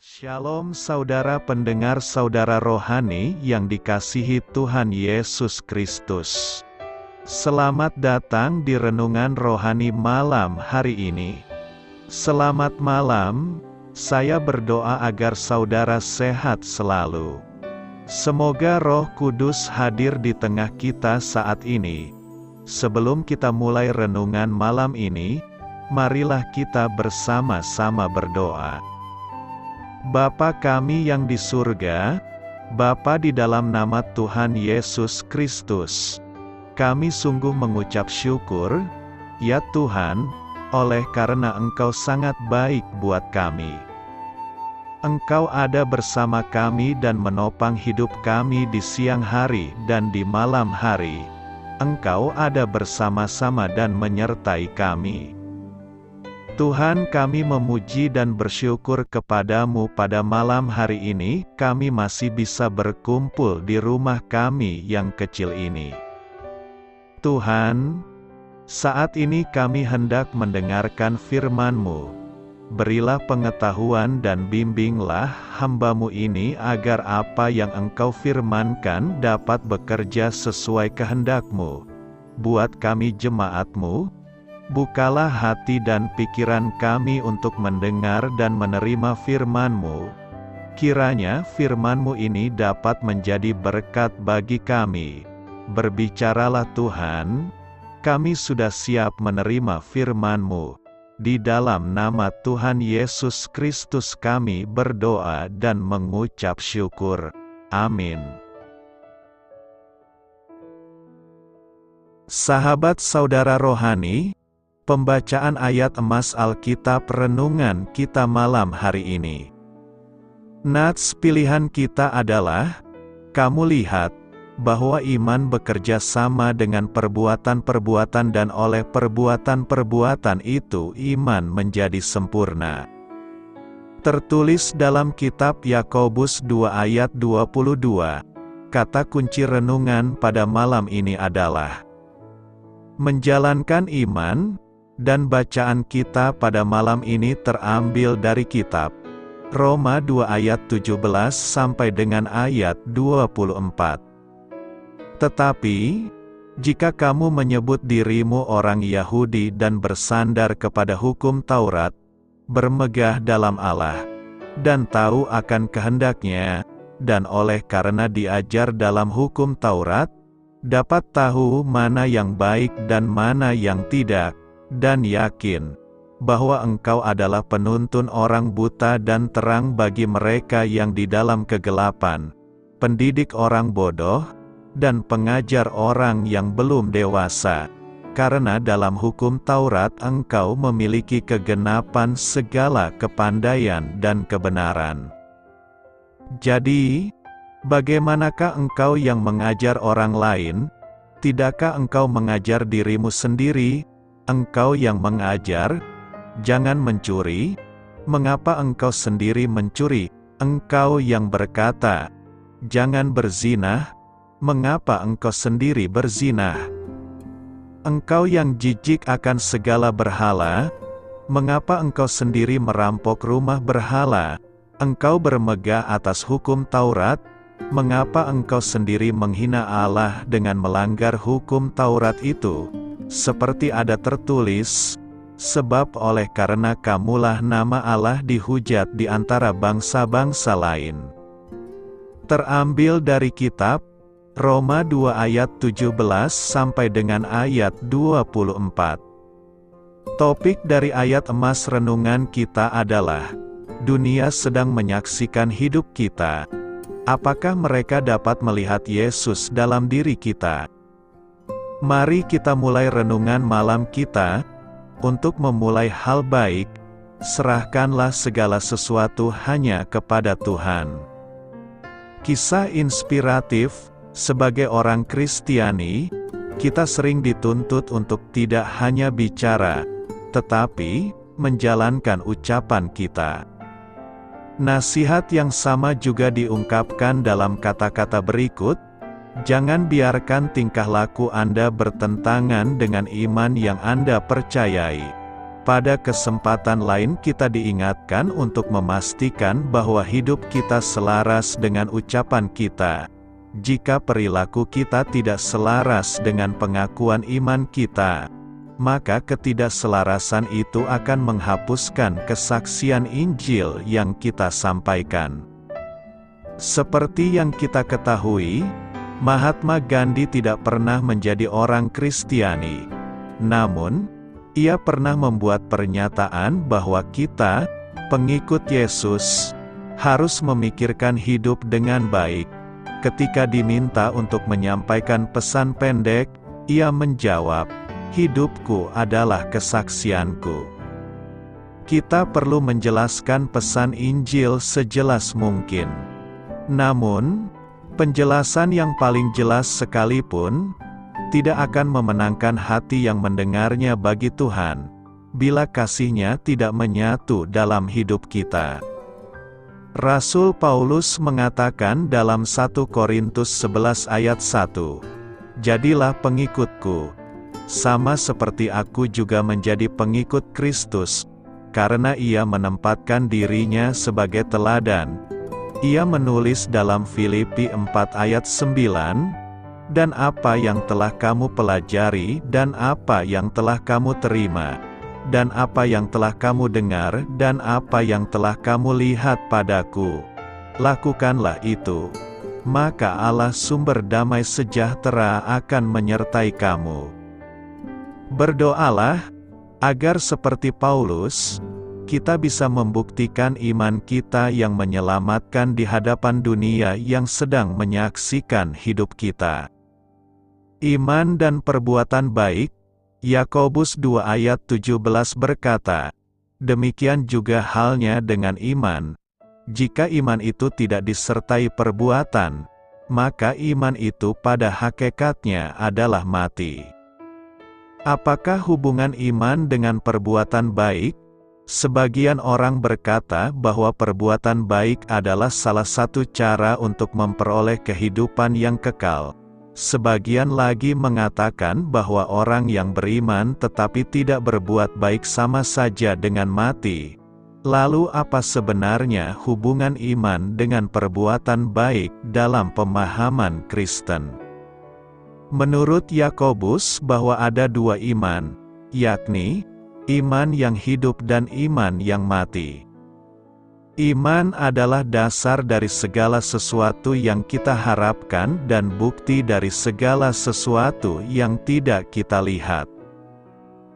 Shalom saudara pendengar saudara rohani yang dikasihi Tuhan Yesus Kristus. Selamat datang di renungan rohani malam hari ini. Selamat malam, saya berdoa agar saudara sehat selalu. Semoga Roh Kudus hadir di tengah kita saat ini. Sebelum kita mulai renungan malam ini, marilah kita bersama-sama berdoa. Bapa kami yang di surga, Bapa di dalam nama Tuhan Yesus Kristus, kami sungguh mengucap syukur, ya Tuhan, oleh karena Engkau sangat baik buat kami. Engkau ada bersama kami dan menopang hidup kami di siang hari dan di malam hari. Engkau ada bersama-sama dan menyertai kami. Tuhan, kami memuji dan bersyukur kepadamu pada malam hari ini, kami masih bisa berkumpul di rumah kami yang kecil ini. Tuhan, saat ini kami hendak mendengarkan firman-Mu. Berilah pengetahuan dan bimbinglah hamba-Mu ini agar apa yang Engkau firmankan dapat bekerja sesuai kehendak-Mu. Buat kami jemaat-Mu, bukalah hati dan pikiran kami untuk mendengar dan menerima firman-Mu. Kiranya firman-Mu ini dapat menjadi berkat bagi kami. Berbicaralah Tuhan, kami sudah siap menerima firman-Mu. Di dalam nama Tuhan Yesus Kristus kami berdoa dan mengucap syukur. Amin. Sahabat saudara rohani, pembacaan ayat emas Alkitab renungan kita malam hari ini. Nats pilihan kita adalah, kamu lihat, bahwa iman bekerja sama dengan perbuatan-perbuatan dan oleh perbuatan-perbuatan itu iman menjadi sempurna. Tertulis dalam kitab Yakobus 2 ayat 22, kata kunci renungan pada malam ini adalah menjalankan iman. Dan bacaan kita pada malam ini terambil dari kitab Roma 2 ayat 17 sampai dengan ayat 24. Tetapi, jika kamu menyebut dirimu orang Yahudi dan bersandar kepada hukum Taurat, bermegah dalam Allah, dan tahu akan kehendaknya, dan oleh karena diajar dalam hukum Taurat, dapat tahu mana yang baik dan mana yang tidak, dan yakin bahwa engkau adalah penuntun orang buta dan terang bagi mereka yang di dalam kegelapan, pendidik orang bodoh, dan pengajar orang yang belum dewasa. Karena dalam hukum Taurat engkau memiliki kegenapan segala kepandaian dan kebenaran. Jadi, bagaimanakah engkau yang mengajar orang lain? Tidakkah engkau mengajar dirimu sendiri? Engkau yang mengajar, jangan mencuri. Mengapa engkau sendiri mencuri? Engkau yang berkata, jangan berzinah. Mengapa engkau sendiri berzinah? Engkau yang jijik akan segala berhala, mengapa engkau sendiri merampok rumah berhala? Engkau bermegah atas hukum Taurat, mengapa engkau sendiri menghina Allah dengan melanggar hukum Taurat itu? Seperti ada tertulis, sebab oleh karena kamulah nama Allah dihujat di antara bangsa-bangsa lain. Terambil dari kitab Roma 2 ayat 17 sampai dengan ayat 24. Topik dari ayat emas renungan kita adalah, dunia sedang menyaksikan hidup kita. Apakah mereka dapat melihat Yesus dalam diri kita? Mari kita mulai renungan malam kita. Untuk memulai hal baik, serahkanlah segala sesuatu hanya kepada Tuhan. Kisah inspiratif. Sebagai orang Kristiani, kita sering dituntut untuk tidak hanya bicara, tetapi menjalankan ucapan kita. Nasihat yang sama juga diungkapkan dalam kata-kata berikut, jangan biarkan tingkah laku Anda bertentangan dengan iman yang Anda percayai. Pada kesempatan lain kita diingatkan untuk memastikan bahwa hidup kita selaras dengan ucapan kita. Jika perilaku kita tidak selaras dengan pengakuan iman kita, maka ketidakselarasan itu akan menghapuskan kesaksian Injil yang kita sampaikan. Seperti yang kita ketahui, Mahatma Gandhi tidak pernah menjadi orang Kristiani. Namun, ia pernah membuat pernyataan bahwa kita, pengikut Yesus, harus memikirkan hidup dengan baik. Ketika diminta untuk menyampaikan pesan pendek, ia menjawab, "Hidupku adalah kesaksianku." Kita perlu menjelaskan pesan Injil sejelas mungkin. Namun, penjelasan yang paling jelas sekalipun tidak akan memenangkan hati yang mendengarnya bagi Tuhan, bila kasih-Nya tidak menyatu dalam hidup kita. Rasul Paulus mengatakan dalam 1 Korintus 11 ayat 1, "Jadilah pengikutku, sama seperti aku juga menjadi pengikut Kristus, karena ia menempatkan dirinya sebagai teladan." Ia menulis dalam Filipi 4 ayat 9, "Dan apa yang telah kamu pelajari dan apa yang telah kamu terima, dan apa yang telah kamu dengar dan apa yang telah kamu lihat padaku, lakukanlah itu. Maka Allah sumber damai sejahtera akan menyertai kamu." Berdoalah, agar seperti Paulus, kita bisa membuktikan iman kita yang menyelamatkan di hadapan dunia yang sedang menyaksikan hidup kita. Iman dan perbuatan baik, Yakobus 2 ayat 17 berkata, "Demikian juga halnya dengan iman. Jika iman itu tidak disertai perbuatan, maka iman itu pada hakikatnya adalah mati." Apakah hubungan iman dengan perbuatan baik? Sebagian orang berkata bahwa perbuatan baik adalah salah satu cara untuk memperoleh kehidupan yang kekal. Sebagian lagi mengatakan bahwa orang yang beriman tetapi tidak berbuat baik sama saja dengan mati. Lalu apa sebenarnya hubungan iman dengan perbuatan baik dalam pemahaman Kristen? Menurut Yakobus bahwa ada dua iman, yakni iman yang hidup dan iman yang mati. Iman adalah dasar dari segala sesuatu yang kita harapkan dan bukti dari segala sesuatu yang tidak kita lihat.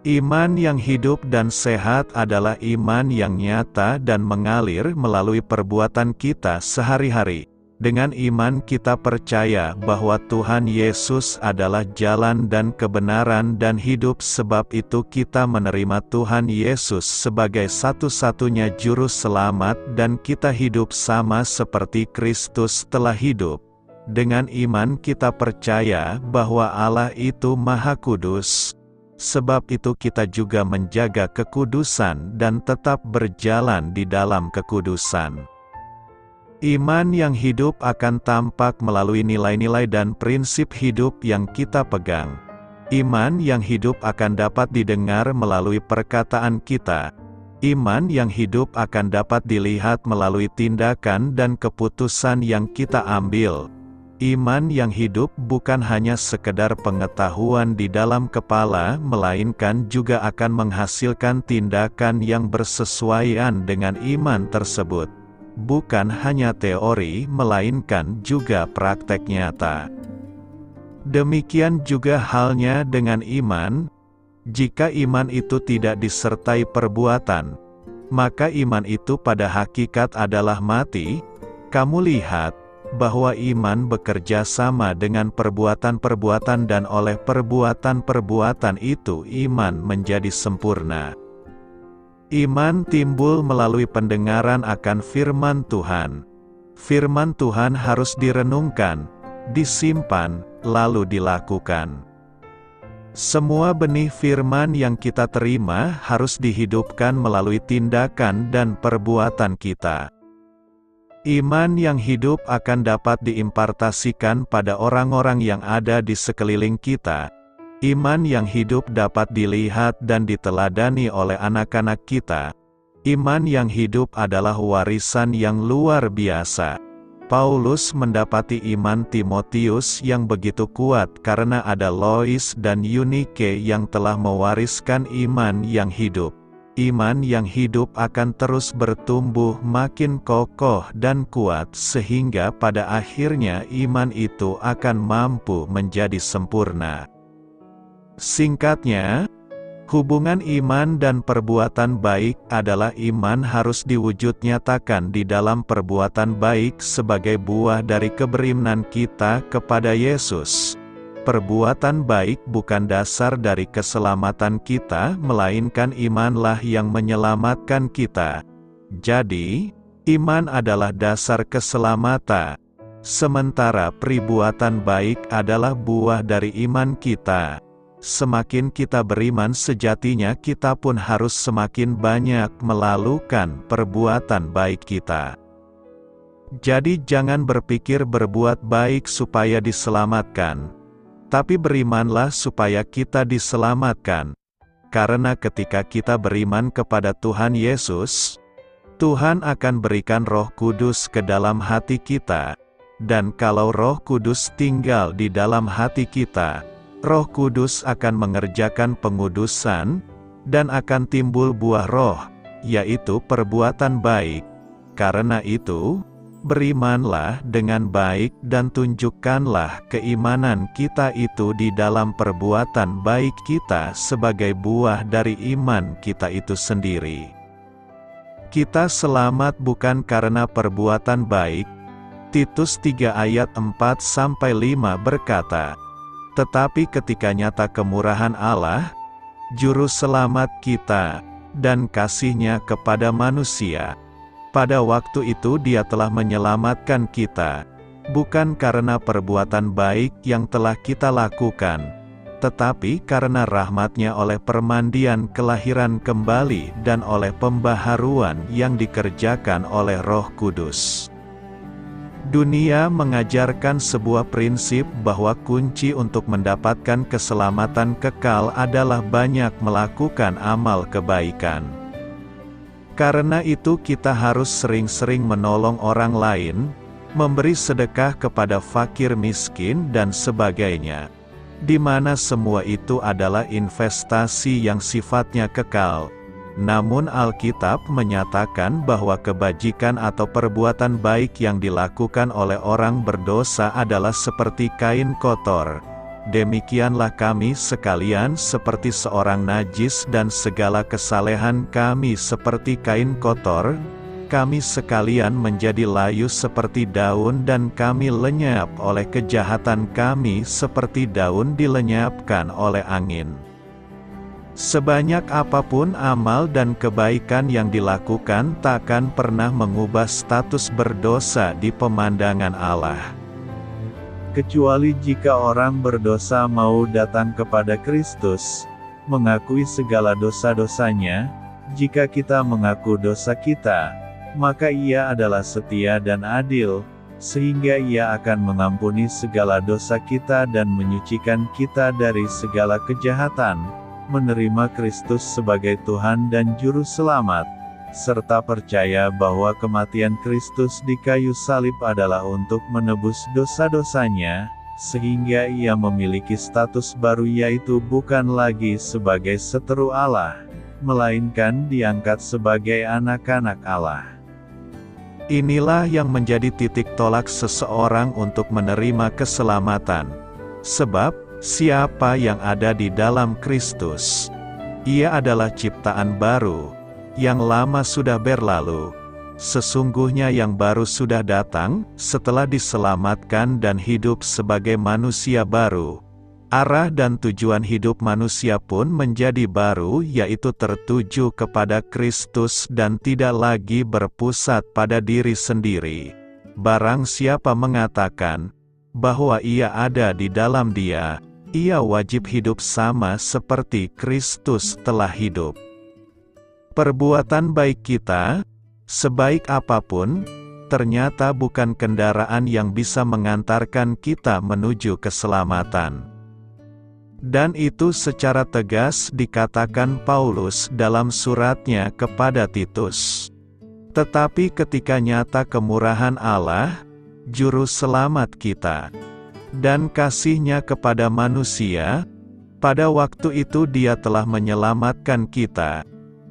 Iman yang hidup dan sehat adalah iman yang nyata dan mengalir melalui perbuatan kita sehari-hari. Dengan iman kita percaya bahwa Tuhan Yesus adalah jalan dan kebenaran dan hidup, sebab itu kita menerima Tuhan Yesus sebagai satu-satunya juru selamat dan kita hidup sama seperti Kristus telah hidup. Dengan iman kita percaya bahwa Allah itu Maha Kudus. Sebab itu kita juga menjaga kekudusan dan tetap berjalan di dalam kekudusan. Iman yang hidup akan tampak melalui nilai-nilai dan prinsip hidup yang kita pegang. Iman yang hidup akan dapat didengar melalui perkataan kita. Iman yang hidup akan dapat dilihat melalui tindakan dan keputusan yang kita ambil. Iman yang hidup bukan hanya sekedar pengetahuan di dalam kepala, melainkan juga akan menghasilkan tindakan yang bersesuaian dengan iman tersebut. Bukan hanya teori, melainkan juga praktek nyata. Demikian juga halnya dengan iman. Jika iman itu tidak disertai perbuatan, maka iman itu pada hakikat adalah mati. Kamu lihat bahwa iman bekerja sama dengan perbuatan-perbuatan, dan oleh perbuatan-perbuatan itu iman menjadi sempurna. Iman timbul melalui pendengaran akan firman Tuhan. Firman Tuhan harus direnungkan, disimpan, lalu dilakukan. Semua benih firman yang kita terima harus dihidupkan melalui tindakan dan perbuatan kita. Iman yang hidup akan dapat diimpartasikan pada orang-orang yang ada di sekeliling kita. Iman yang hidup dapat dilihat dan diteladani oleh anak-anak kita. Iman yang hidup adalah warisan yang luar biasa. Paulus mendapati iman Timotius yang begitu kuat karena ada Lois dan Eunike yang telah mewariskan iman yang hidup. Iman yang hidup akan terus bertumbuh makin kokoh dan kuat sehingga pada akhirnya iman itu akan mampu menjadi sempurna. Singkatnya, hubungan iman dan perbuatan baik adalah iman harus diwujud nyatakan di dalam perbuatan baik sebagai buah dari keberimanan kita kepada Yesus. Perbuatan baik bukan dasar dari keselamatan kita, melainkan imanlah yang menyelamatkan kita. Jadi, iman adalah dasar keselamatan, sementara perbuatan baik adalah buah dari iman kita. Semakin kita beriman sejatinya kita pun harus semakin banyak melakukan perbuatan baik kita. Jadi jangan berpikir berbuat baik supaya diselamatkan, tapi berimanlah supaya kita diselamatkan. Karena ketika kita beriman kepada Tuhan Yesus, Tuhan akan berikan Roh Kudus ke dalam hati kita. Dan kalau Roh Kudus tinggal di dalam hati kita, Roh Kudus akan mengerjakan pengudusan, dan akan timbul buah roh, yaitu perbuatan baik. Karena itu, berimanlah dengan baik dan tunjukkanlah keimanan kita itu di dalam perbuatan baik kita sebagai buah dari iman kita itu sendiri. Kita selamat bukan karena perbuatan baik. Titus 3 ayat 4-5 berkata, tetapi ketika nyata kemurahan Allah, Juru Selamat kita, dan kasih-Nya kepada manusia, pada waktu itu Dia telah menyelamatkan kita, bukan karena perbuatan baik yang telah kita lakukan, tetapi karena rahmat-Nya oleh permandian kelahiran kembali dan oleh pembaharuan yang dikerjakan oleh Roh Kudus. Dunia mengajarkan sebuah prinsip bahwa kunci untuk mendapatkan keselamatan kekal adalah banyak melakukan amal kebaikan. Karena itu kita harus sering-sering menolong orang lain, memberi sedekah kepada fakir miskin dan sebagainya, di mana semua itu adalah investasi yang sifatnya kekal. Namun Alkitab menyatakan bahwa kebajikan atau perbuatan baik yang dilakukan oleh orang berdosa adalah seperti kain kotor. Demikianlah kami sekalian seperti seorang najis dan segala kesalehan kami seperti kain kotor. Kami sekalian menjadi layu seperti daun dan kami lenyap oleh kejahatan kami seperti daun dilenyapkan oleh angin. Sebanyak apapun amal dan kebaikan yang dilakukan takkan pernah mengubah status berdosa di pemandangan Allah. Kecuali jika orang berdosa mau datang kepada Kristus, mengakui segala dosa-dosanya. Jika kita mengaku dosa kita, maka Ia adalah setia dan adil, sehingga Ia akan mengampuni segala dosa kita dan menyucikan kita dari segala kejahatan. Menerima Kristus sebagai Tuhan dan Juru Selamat, serta percaya bahwa kematian Kristus di kayu salib adalah untuk menebus dosa-dosanya, sehingga Ia memiliki status baru yaitu bukan lagi sebagai seteru Allah, melainkan diangkat sebagai anak-anak Allah. Inilah yang menjadi titik tolak seseorang untuk menerima keselamatan. Sebab, siapa yang ada di dalam Kristus, Ia adalah ciptaan baru, yang lama sudah berlalu. Sesungguhnya yang baru sudah datang, setelah diselamatkan dan hidup sebagai manusia baru. Arah dan tujuan hidup manusia pun menjadi baru, yaitu tertuju kepada Kristus dan tidak lagi berpusat pada diri sendiri. Barang siapa mengatakan bahwa ia ada di dalam Dia, ia wajib hidup sama seperti Kristus telah hidup. Perbuatan baik kita, sebaik apapun, ternyata bukan kendaraan yang bisa mengantarkan kita menuju keselamatan. Dan itu secara tegas dikatakan Paulus dalam suratnya kepada Titus. Tetapi ketika nyata kemurahan Allah, Juru Selamat kita, dan kasih-Nya kepada manusia, pada waktu itu Dia telah menyelamatkan kita,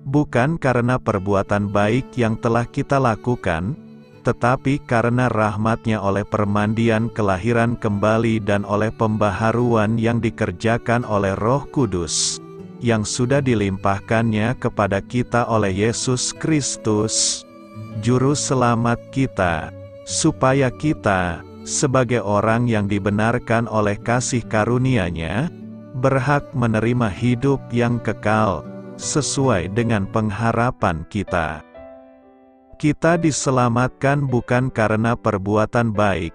bukan karena perbuatan baik yang telah kita lakukan, tetapi karena rahmat-Nya oleh permandian kelahiran kembali dan oleh pembaharuan yang dikerjakan oleh Roh Kudus, yang sudah dilimpahkan-Nya kepada kita oleh Yesus Kristus, Juru Selamat kita, supaya kita, sebagai orang yang dibenarkan oleh kasih karunia-Nya, berhak menerima hidup yang kekal, sesuai dengan pengharapan kita. Kita diselamatkan bukan karena perbuatan baik,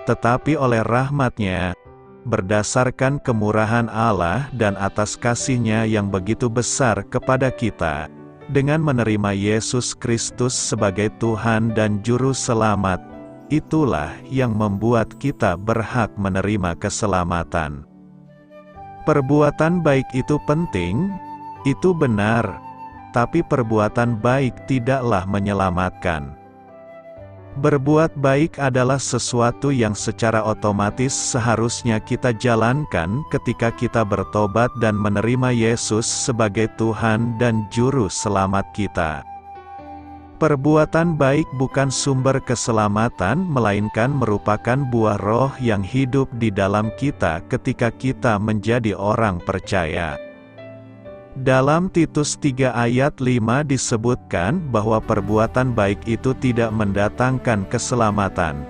tetapi oleh rahmat-Nya, berdasarkan kemurahan Allah dan atas kasih-Nya yang begitu besar kepada kita, dengan menerima Yesus Kristus sebagai Tuhan dan Juru Selamat. Itulah yang membuat kita berhak menerima keselamatan. Perbuatan baik itu penting, itu benar, tapi perbuatan baik tidaklah menyelamatkan. Berbuat baik adalah sesuatu yang secara otomatis seharusnya kita jalankan ketika kita bertobat dan menerima Yesus sebagai Tuhan dan Juru Selamat kita. Perbuatan baik bukan sumber keselamatan, melainkan merupakan buah roh yang hidup di dalam kita ketika kita menjadi orang percaya. Dalam Titus 3 ayat 5 disebutkan bahwa perbuatan baik itu tidak mendatangkan keselamatan.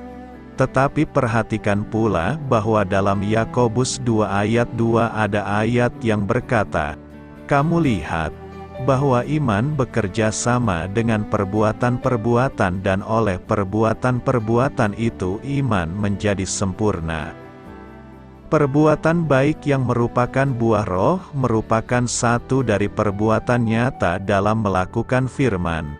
Tetapi perhatikan pula bahwa dalam Yakobus 2 ayat 2 ada ayat yang berkata, "Kamu lihat, bahwa iman bekerja sama dengan perbuatan-perbuatan dan oleh perbuatan-perbuatan itu iman menjadi sempurna." Perbuatan baik yang merupakan buah roh merupakan satu dari perbuatan nyata dalam melakukan firman.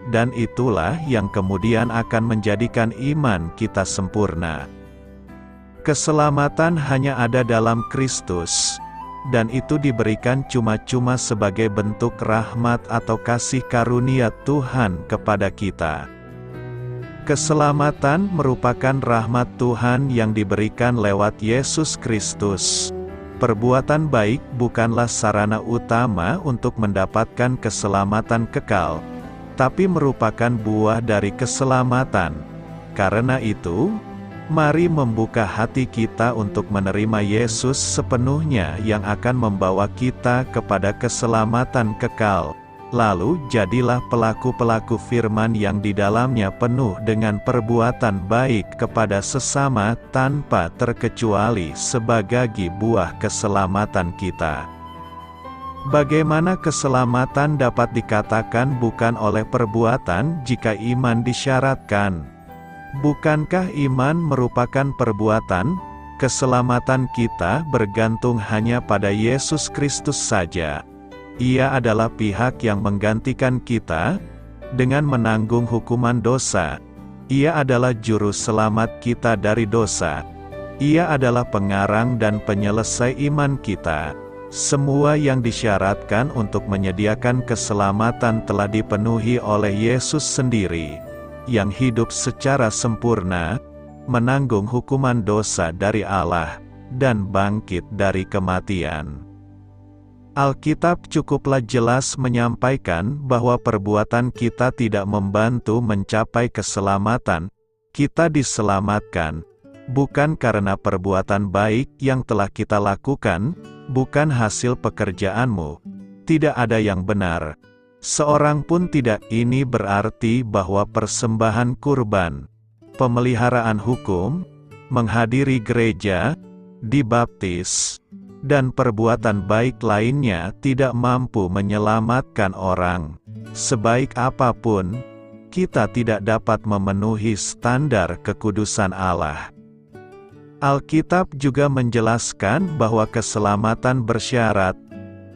Dan itulah yang kemudian akan menjadikan iman kita sempurna. Keselamatan hanya ada dalam Kristus, dan itu diberikan cuma-cuma sebagai bentuk rahmat atau kasih karunia Tuhan kepada kita. Keselamatan merupakan rahmat Tuhan yang diberikan lewat Yesus Kristus. Perbuatan baik bukanlah sarana utama untuk mendapatkan keselamatan kekal, tapi merupakan buah dari keselamatan. Karena itu, mari membuka hati kita untuk menerima Yesus sepenuhnya yang akan membawa kita kepada keselamatan kekal. Lalu jadilah pelaku-pelaku firman yang di dalamnya penuh dengan perbuatan baik kepada sesama tanpa terkecuali sebagai buah keselamatan kita. Bagaimana keselamatan dapat dikatakan bukan oleh perbuatan jika iman disyaratkan? Bukankah iman merupakan perbuatan? Keselamatan kita bergantung hanya pada Yesus Kristus saja. Ia adalah pihak yang menggantikan kita, dengan menanggung hukuman dosa. Ia adalah juru selamat kita dari dosa. Ia adalah pengarang dan penyelesai iman kita. Semua yang disyaratkan untuk menyediakan keselamatan telah dipenuhi oleh Yesus sendiri, yang hidup secara sempurna, menanggung hukuman dosa dari Allah, dan bangkit dari kematian. Alkitab cukuplah jelas menyampaikan bahwa perbuatan kita tidak membantu mencapai keselamatan. Kita diselamatkan, bukan karena perbuatan baik yang telah kita lakukan, bukan hasil pekerjaanmu. Tidak ada yang benar. Seorang pun tidak. Ini berarti bahwa persembahan kurban, pemeliharaan hukum, menghadiri gereja, dibaptis, dan perbuatan baik lainnya tidak mampu menyelamatkan orang. Sebaik apapun, kita tidak dapat memenuhi standar kekudusan Allah. Alkitab juga menjelaskan bahwa keselamatan bersyarat.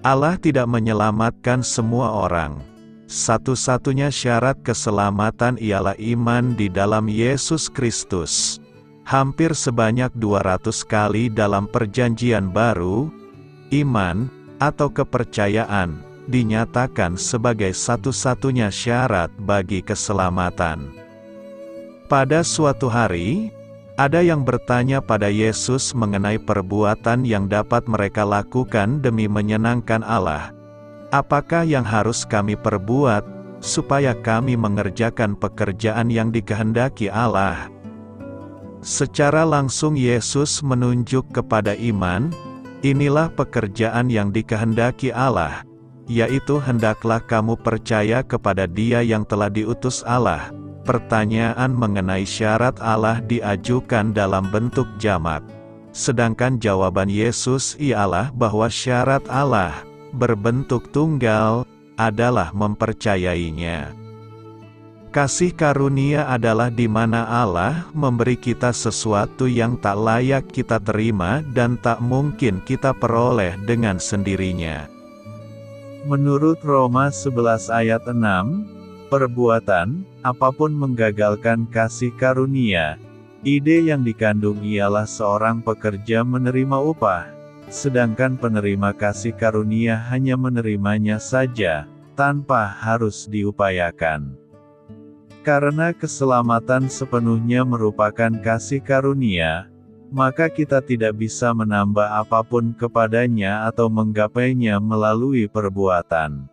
Allah tidak menyelamatkan semua orang. Satu-satunya syarat keselamatan ialah iman di dalam Yesus Kristus. Hampir sebanyak 200 kali dalam Perjanjian Baru, iman, atau kepercayaan, dinyatakan sebagai satu-satunya syarat bagi keselamatan. Pada suatu hari, ada yang bertanya pada Yesus mengenai perbuatan yang dapat mereka lakukan demi menyenangkan Allah. Apakah yang harus kami perbuat, supaya kami mengerjakan pekerjaan yang dikehendaki Allah? Secara langsung Yesus menunjuk kepada iman, inilah pekerjaan yang dikehendaki Allah, yaitu hendaklah kamu percaya kepada Dia yang telah diutus Allah. Pertanyaan mengenai syarat Allah diajukan dalam bentuk jamak. Sedangkan jawaban Yesus ialah bahwa syarat Allah, berbentuk tunggal, adalah mempercayainya. Kasih karunia adalah di mana Allah memberi kita sesuatu yang tak layak kita terima dan tak mungkin kita peroleh dengan sendirinya. Menurut Roma 11 ayat 6, perbuatan, apapun menggagalkan kasih karunia. Ide yang dikandung ialah seorang pekerja menerima upah, sedangkan penerima kasih karunia hanya menerimanya saja, tanpa harus diupayakan. Karena keselamatan sepenuhnya merupakan kasih karunia, maka kita tidak bisa menambah apapun kepadanya atau menggapainya melalui perbuatan.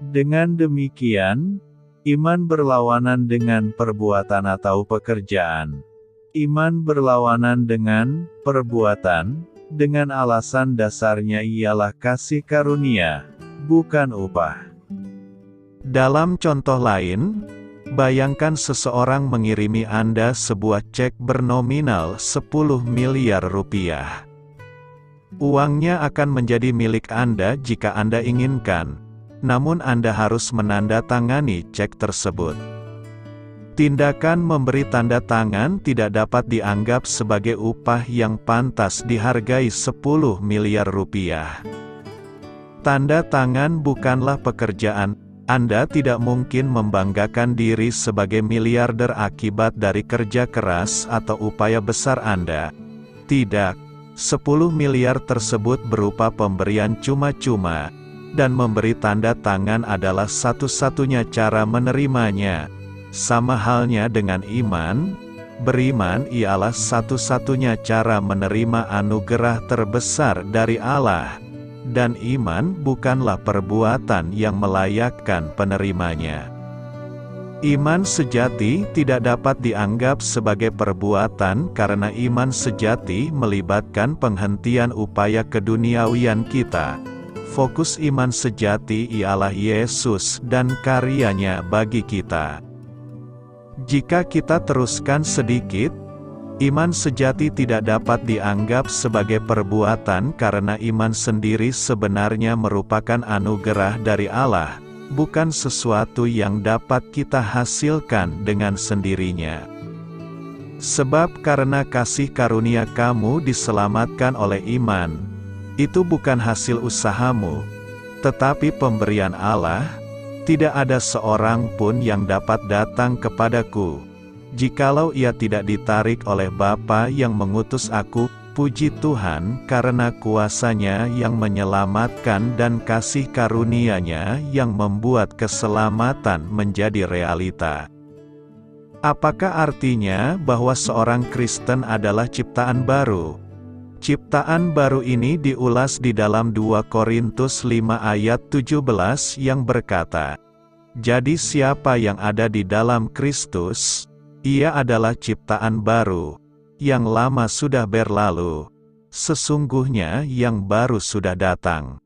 Dengan demikian, iman berlawanan dengan perbuatan atau pekerjaan. Iman berlawanan dengan perbuatan, dengan alasan dasarnya ialah kasih karunia, bukan upah. Dalam contoh lain, bayangkan seseorang mengirimi Anda sebuah cek bernominal 10 miliar rupiah. Uangnya akan menjadi milik Anda jika Anda inginkan, namun Anda harus menandatangani cek tersebut. Tindakan memberi tanda tangan tidak dapat dianggap sebagai upah yang pantas dihargai 10 miliar rupiah. Tanda tangan bukanlah pekerjaan. Anda tidak mungkin membanggakan diri sebagai miliarder akibat dari kerja keras atau upaya besar Anda. Tidak, 10 miliar tersebut berupa pemberian cuma-cuma, dan memberi tanda tangan adalah satu-satunya cara menerimanya. Sama halnya dengan iman, beriman ialah satu-satunya cara menerima anugerah terbesar dari Allah. Dan iman bukanlah perbuatan yang melayakkan penerimanya. Iman sejati tidak dapat dianggap sebagai perbuatan karena iman sejati melibatkan penghentian upaya keduniawian kita. Fokus iman sejati ialah Yesus dan karyanya bagi kita. Jika kita teruskan sedikit, iman sejati tidak dapat dianggap sebagai perbuatan karena iman sendiri sebenarnya merupakan anugerah dari Allah, bukan sesuatu yang dapat kita hasilkan dengan sendirinya. Sebab karena kasih karunia kamu diselamatkan oleh iman, itu bukan hasil usahamu, tetapi pemberian Allah. Tidak ada seorang pun yang dapat datang kepadaku, jikalau ia tidak ditarik oleh Bapa yang mengutus aku. Puji Tuhan karena kuasa-Nya yang menyelamatkan dan kasih karunia-Nya yang membuat keselamatan menjadi realita. Apakah artinya bahwa seorang Kristen adalah ciptaan baru? Ciptaan baru ini diulas di dalam 2 Korintus 5 ayat 17 yang berkata, "Jadi siapa yang ada di dalam Kristus, ia adalah ciptaan baru, yang lama sudah berlalu, sesungguhnya yang baru sudah datang."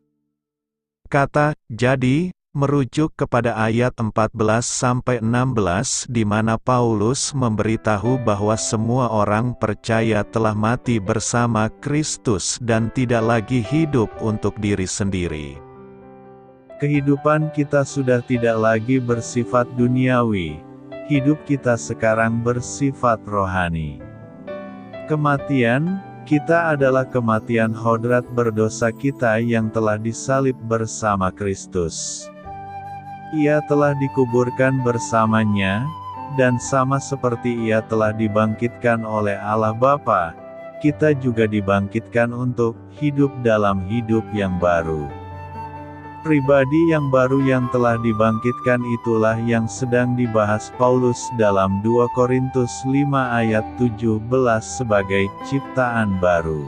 Kata "jadi" merujuk kepada ayat 14-16 di mana Paulus memberitahu bahwa semua orang percaya telah mati bersama Kristus dan tidak lagi hidup untuk diri sendiri. Kehidupan kita sudah tidak lagi bersifat duniawi. Hidup kita sekarang bersifat rohani. Kematian kita adalah kematian hodrat berdosa kita yang telah disalib bersama Kristus. Ia telah dikuburkan bersamanya, dan sama seperti Ia telah dibangkitkan oleh Allah Bapa, kita juga dibangkitkan untuk hidup dalam hidup yang baru. Pribadi yang baru yang telah dibangkitkan itulah yang sedang dibahas Paulus dalam 2 Korintus 5 ayat 17 sebagai ciptaan baru.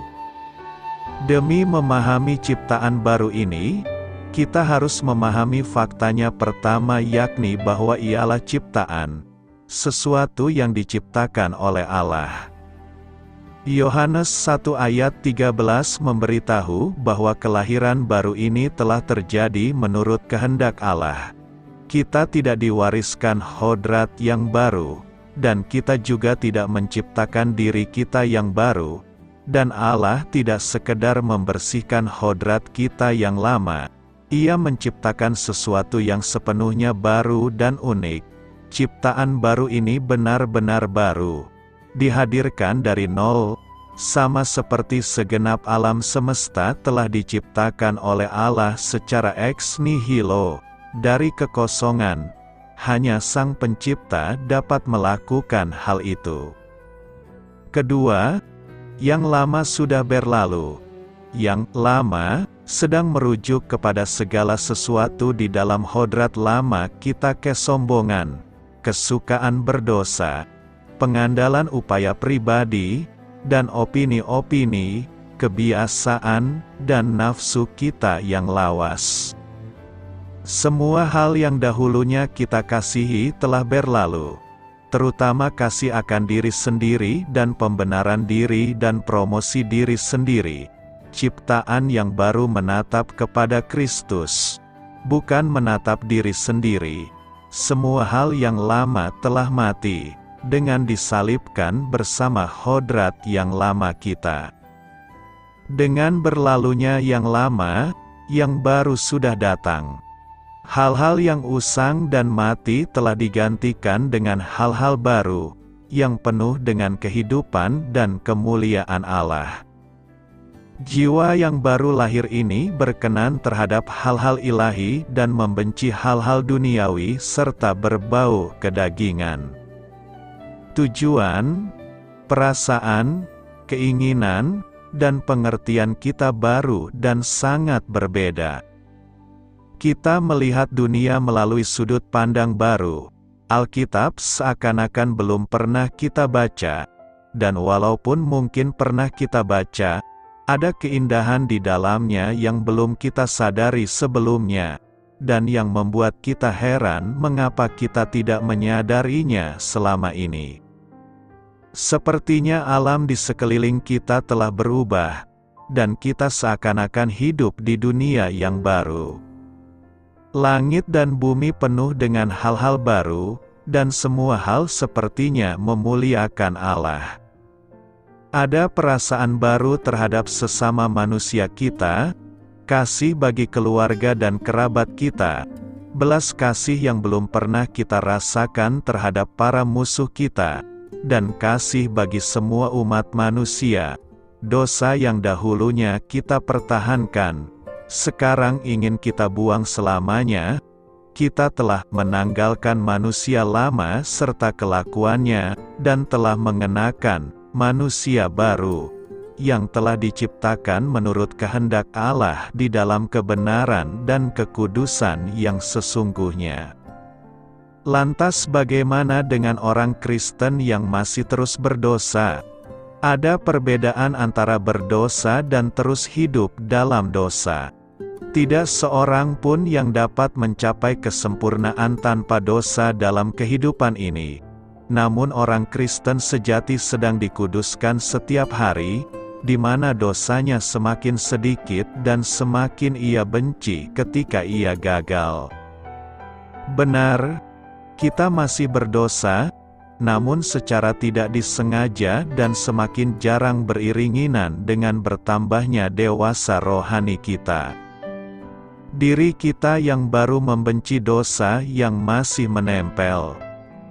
Demi memahami ciptaan baru ini, kita harus memahami faktanya pertama, yakni bahwa ialah ciptaan, sesuatu yang diciptakan oleh Allah. Yohanes 1 ayat 13 memberitahu bahwa kelahiran baru ini telah terjadi menurut kehendak Allah. Kita tidak diwariskan hodrat yang baru, dan kita juga tidak menciptakan diri kita yang baru, dan Allah tidak sekedar membersihkan hodrat kita yang lama. Ia menciptakan sesuatu yang sepenuhnya baru dan unik. Ciptaan baru ini benar-benar baru, dihadirkan dari nol, sama seperti segenap alam semesta telah diciptakan oleh Allah secara ex nihilo, dari kekosongan. Hanya Sang Pencipta dapat melakukan hal itu. Kedua, yang lama sudah berlalu. Yang lama sedang merujuk kepada segala sesuatu di dalam hodrat lama kita, kesombongan, kesukaan berdosa, pengandalan upaya pribadi, dan opini-opini, kebiasaan, dan nafsu kita yang lawas. Semua hal yang dahulunya kita kasihi telah berlalu, terutama kasih akan diri sendiri dan pembenaran diri dan promosi diri sendiri. Ciptaan yang baru menatap kepada Kristus, bukan menatap diri sendiri. Semua hal yang lama telah mati, dengan disalibkan bersama hodrat yang lama kita. Dengan berlalunya yang lama, yang baru sudah datang. Hal-hal yang usang dan mati telah digantikan dengan hal-hal baru, yang penuh dengan kehidupan dan kemuliaan Allah. Jiwa yang baru lahir ini berkenan terhadap hal-hal ilahi dan membenci hal-hal duniawi serta berbau kedagingan. Tujuan, perasaan, keinginan, dan pengertian kita baru dan sangat berbeda. Kita melihat dunia melalui sudut pandang baru. Alkitab seakan-akan belum pernah kita baca, dan walaupun mungkin pernah kita baca, ada keindahan di dalamnya yang belum kita sadari sebelumnya, dan yang membuat kita heran mengapa kita tidak menyadarinya selama ini. Sepertinya alam di sekeliling kita telah berubah, dan kita seakan-akan hidup di dunia yang baru. Langit dan bumi penuh dengan hal-hal baru, dan semua hal sepertinya memuliakan Allah. Ada perasaan baru terhadap sesama manusia kita, kasih bagi keluarga dan kerabat kita, belas kasih yang belum pernah kita rasakan terhadap para musuh kita, dan kasih bagi semua umat manusia. Dosa yang dahulunya kita pertahankan, sekarang ingin kita buang selamanya. Kita telah menanggalkan manusia lama serta kelakuannya, dan telah mengenakan manusia baru, yang telah diciptakan menurut kehendak Allah di dalam kebenaran dan kekudusan yang sesungguhnya. Lantas bagaimana dengan orang Kristen yang masih terus berdosa? Ada perbedaan antara berdosa dan terus hidup dalam dosa. Tidak seorang pun yang dapat mencapai kesempurnaan tanpa dosa dalam kehidupan ini. Namun orang Kristen sejati sedang dikuduskan setiap hari, di mana dosanya semakin sedikit dan semakin ia benci ketika ia gagal. Benar, kita masih berdosa, namun secara tidak disengaja dan semakin jarang beriringinan dengan bertambahnya dewasa rohani kita. Diri kita yang baru membenci dosa yang masih menempel.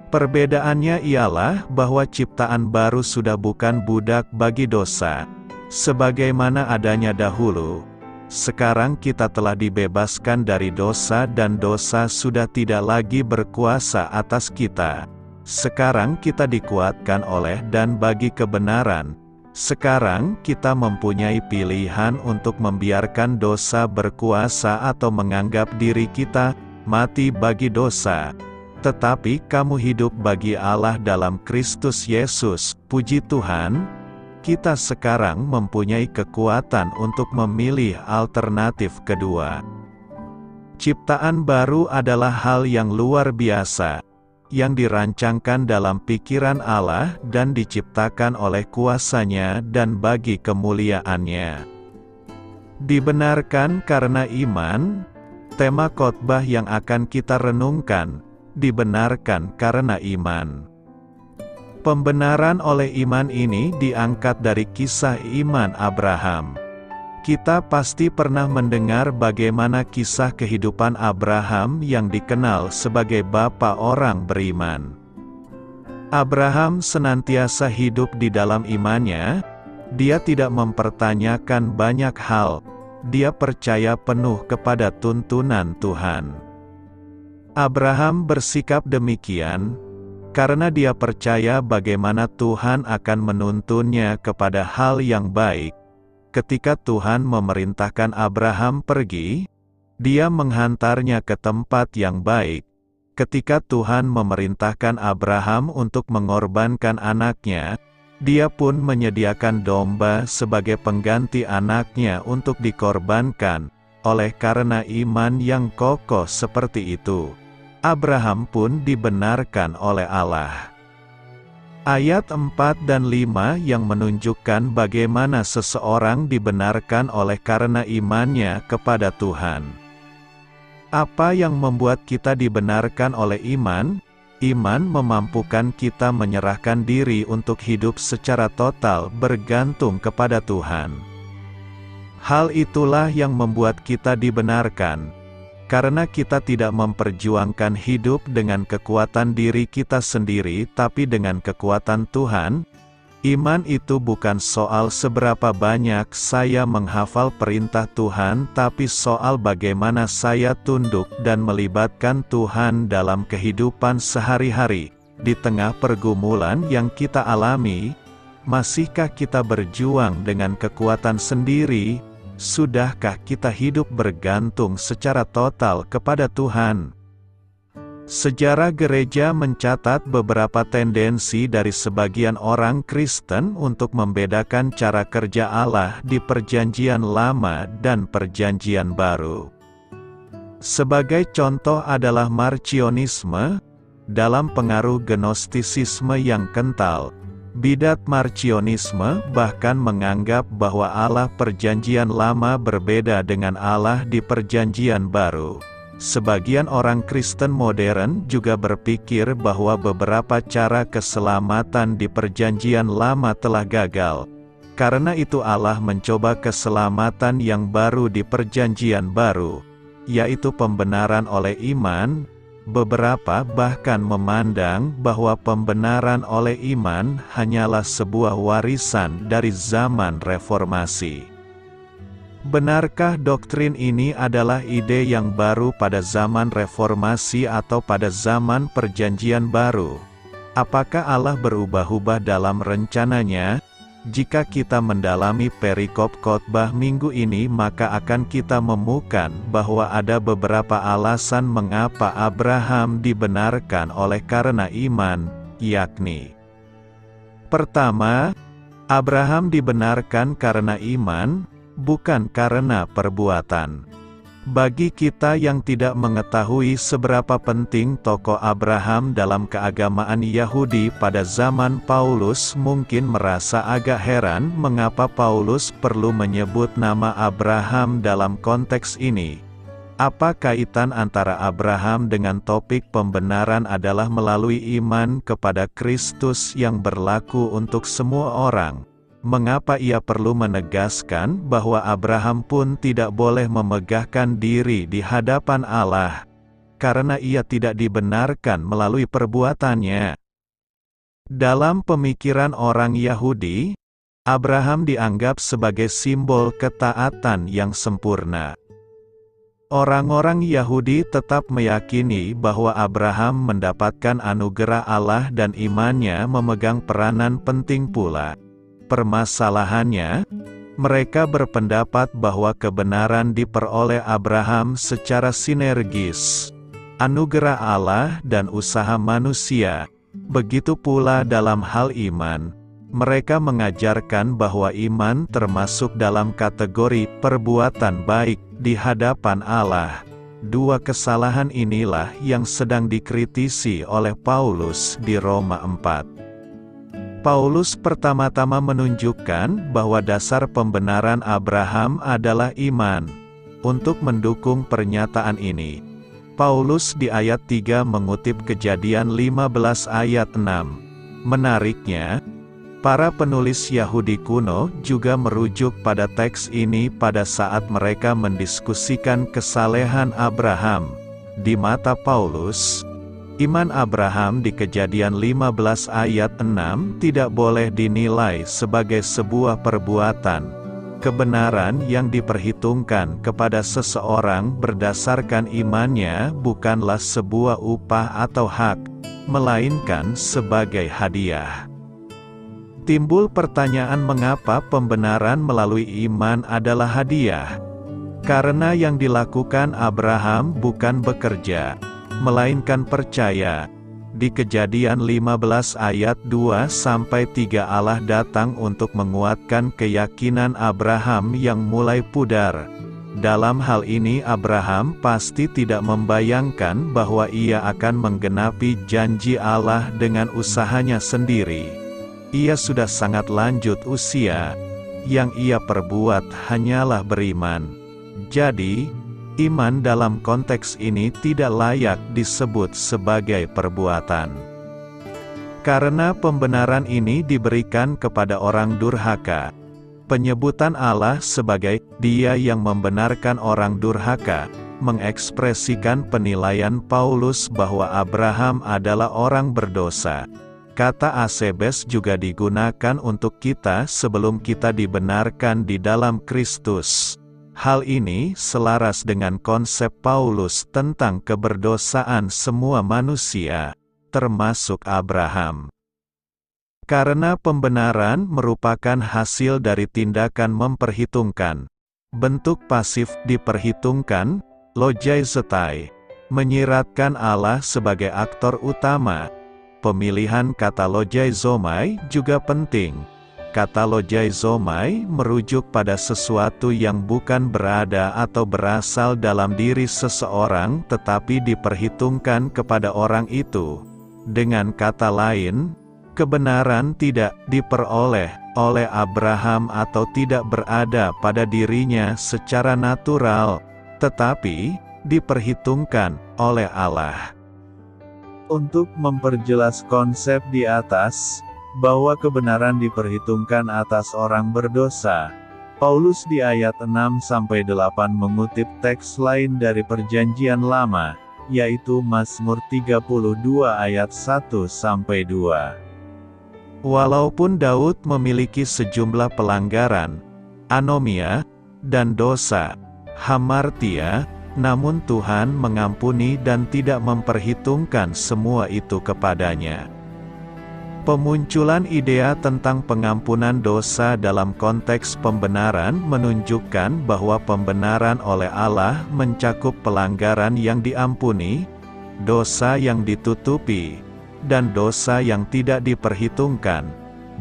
Perbedaannya ialah bahwa ciptaan baru sudah bukan budak bagi dosa, sebagaimana adanya dahulu. Sekarang kita telah dibebaskan dari dosa dan dosa sudah tidak lagi berkuasa atas kita. Sekarang kita dikuatkan oleh dan bagi kebenaran, Sekarang kita mempunyai pilihan untuk membiarkan dosa berkuasa atau menganggap diri kita mati bagi dosa. Tetapi kamu hidup bagi Allah dalam Kristus Yesus. Puji Tuhan, kita sekarang mempunyai kekuatan untuk memilih alternatif kedua. Ciptaan baru adalah hal yang luar biasa, yang dirancangkan dalam pikiran Allah dan diciptakan oleh kuasa-Nya dan bagi kemuliaan-Nya. Dibenarkan karena iman, tema khotbah yang akan kita renungkan, dibenarkan karena iman. Pembenaran oleh iman ini diangkat dari kisah iman Abraham. Kita pasti pernah mendengar bagaimana kisah kehidupan Abraham yang dikenal sebagai bapa orang beriman. Abraham senantiasa hidup di dalam imannya, dia tidak mempertanyakan banyak hal, dia percaya penuh kepada tuntunan Tuhan. Abraham bersikap demikian, karena dia percaya bagaimana Tuhan akan menuntunnya kepada hal yang baik. Ketika Tuhan memerintahkan Abraham pergi, dia menghantarnya ke tempat yang baik. Ketika Tuhan memerintahkan Abraham untuk mengorbankan anaknya, dia pun menyediakan domba sebagai pengganti anaknya untuk dikorbankan. Oleh karena iman yang kokoh seperti itu, Abraham pun dibenarkan oleh Allah. Ayat 4 dan 5 yang menunjukkan bagaimana seseorang dibenarkan oleh karena imannya kepada Tuhan. Apa yang membuat kita dibenarkan oleh iman? Iman memampukan kita menyerahkan diri untuk hidup secara total bergantung kepada Tuhan. Hal itulah yang membuat kita dibenarkan. Karena kita tidak memperjuangkan hidup dengan kekuatan diri kita sendiri tapi dengan kekuatan Tuhan, iman itu bukan soal seberapa banyak saya menghafal perintah Tuhan tapi soal bagaimana saya tunduk dan melibatkan Tuhan dalam kehidupan sehari-hari. Di tengah pergumulan yang kita alami, masihkah kita berjuang dengan kekuatan sendiri? Sudahkah kita hidup bergantung secara total kepada Tuhan? Sejarah gereja mencatat beberapa tendensi dari sebagian orang Kristen untuk membedakan cara kerja Allah di Perjanjian Lama dan Perjanjian Baru. Sebagai contoh adalah Marcionisme, dalam pengaruh Gnostisisme yang kental. Bidat Marcionisme bahkan menganggap bahwa Allah Perjanjian Lama berbeda dengan Allah di Perjanjian Baru. Sebagian orang Kristen modern juga berpikir bahwa beberapa cara keselamatan di Perjanjian Lama telah gagal. Karena itu Allah mencoba keselamatan yang baru di Perjanjian Baru, yaitu pembenaran oleh iman. Beberapa bahkan memandang bahwa pembenaran oleh iman hanyalah sebuah warisan dari zaman reformasi. Benarkah doktrin ini adalah ide yang baru pada zaman reformasi atau pada zaman Perjanjian Baru? Apakah Allah berubah-ubah dalam rencananya? Jika kita mendalami perikop khotbah minggu ini maka akan kita menemukan bahwa ada beberapa alasan mengapa Abraham dibenarkan oleh karena iman, yakni: pertama, Abraham dibenarkan karena iman, bukan karena perbuatan. Bagi kita yang tidak mengetahui seberapa penting tokoh Abraham dalam keagamaan Yahudi pada zaman Paulus mungkin merasa agak heran mengapa Paulus perlu menyebut nama Abraham dalam konteks ini. Apa kaitan antara Abraham dengan topik pembenaran adalah melalui iman kepada Kristus yang berlaku untuk semua orang? Mengapa ia perlu menegaskan bahwa Abraham pun tidak boleh memegahkan diri di hadapan Allah, karena ia tidak dibenarkan melalui perbuatannya? Dalam pemikiran orang Yahudi, Abraham dianggap sebagai simbol ketaatan yang sempurna. Orang-orang Yahudi tetap meyakini bahwa Abraham mendapatkan anugerah Allah dan imannya memegang peranan penting pula. Permasalahannya, mereka berpendapat bahwa kebenaran diperoleh Abraham secara sinergis. Anugerah Allah dan usaha manusia. Begitu pula dalam hal iman. Mereka mengajarkan bahwa iman termasuk dalam kategori perbuatan baik di hadapan Allah. Dua kesalahan inilah yang sedang dikritisi oleh Paulus di Roma 4. Paulus pertama-tama menunjukkan bahwa dasar pembenaran Abraham adalah iman. Untuk mendukung pernyataan ini, Paulus di ayat 3 mengutip Kejadian 15 ayat 6. Menariknya, para penulis Yahudi kuno juga merujuk pada teks ini pada saat mereka mendiskusikan kesalehan Abraham. Di mata Paulus, iman Abraham di Kejadian 15 ayat 6 tidak boleh dinilai sebagai sebuah perbuatan, kebenaran yang diperhitungkan kepada seseorang berdasarkan imannya bukanlah sebuah upah atau hak, melainkan sebagai hadiah. Timbul pertanyaan mengapa pembenaran melalui iman adalah hadiah? Karena yang dilakukan Abraham bukan bekerja, melainkan percaya. Di Kejadian 15 ayat 2-3 Allah datang untuk menguatkan keyakinan Abraham yang mulai pudar. Dalam hal ini Abraham pasti tidak membayangkan bahwa ia akan menggenapi janji Allah dengan usahanya sendiri. Ia sudah sangat lanjut usia, yang ia perbuat hanyalah beriman. Jadi, iman dalam konteks ini tidak layak disebut sebagai perbuatan. Karena pembenaran ini diberikan kepada orang durhaka. Penyebutan Allah sebagai Dia yang membenarkan orang durhaka, mengekspresikan penilaian Paulus bahwa Abraham adalah orang berdosa. Kata asebes juga digunakan untuk kita sebelum kita dibenarkan di dalam Kristus. Hal ini selaras dengan konsep Paulus tentang keberdosaan semua manusia, termasuk Abraham. Karena pembenaran merupakan hasil dari tindakan memperhitungkan. Bentuk pasif diperhitungkan, logizomai, menyiratkan Allah sebagai aktor utama. Pemilihan kata logizomai juga penting. Kata logizomai merujuk pada sesuatu yang bukan berada atau berasal dalam diri seseorang tetapi diperhitungkan kepada orang itu. Dengan kata lain, kebenaran tidak diperoleh oleh Abraham atau tidak berada pada dirinya secara natural, tetapi diperhitungkan oleh Allah. Untuk memperjelas konsep di atas, bahwa kebenaran diperhitungkan atas orang berdosa, Paulus di ayat 6-8 mengutip teks lain dari Perjanjian Lama, yaitu Mazmur 32 ayat 1-2. Walaupun Daud memiliki sejumlah pelanggaran, anomia, dan dosa, hamartia, namun Tuhan mengampuni dan tidak memperhitungkan semua itu kepadanya. Pemunculan idea tentang pengampunan dosa dalam konteks pembenaran menunjukkan bahwa pembenaran oleh Allah mencakup pelanggaran yang diampuni, dosa yang ditutupi, dan dosa yang tidak diperhitungkan.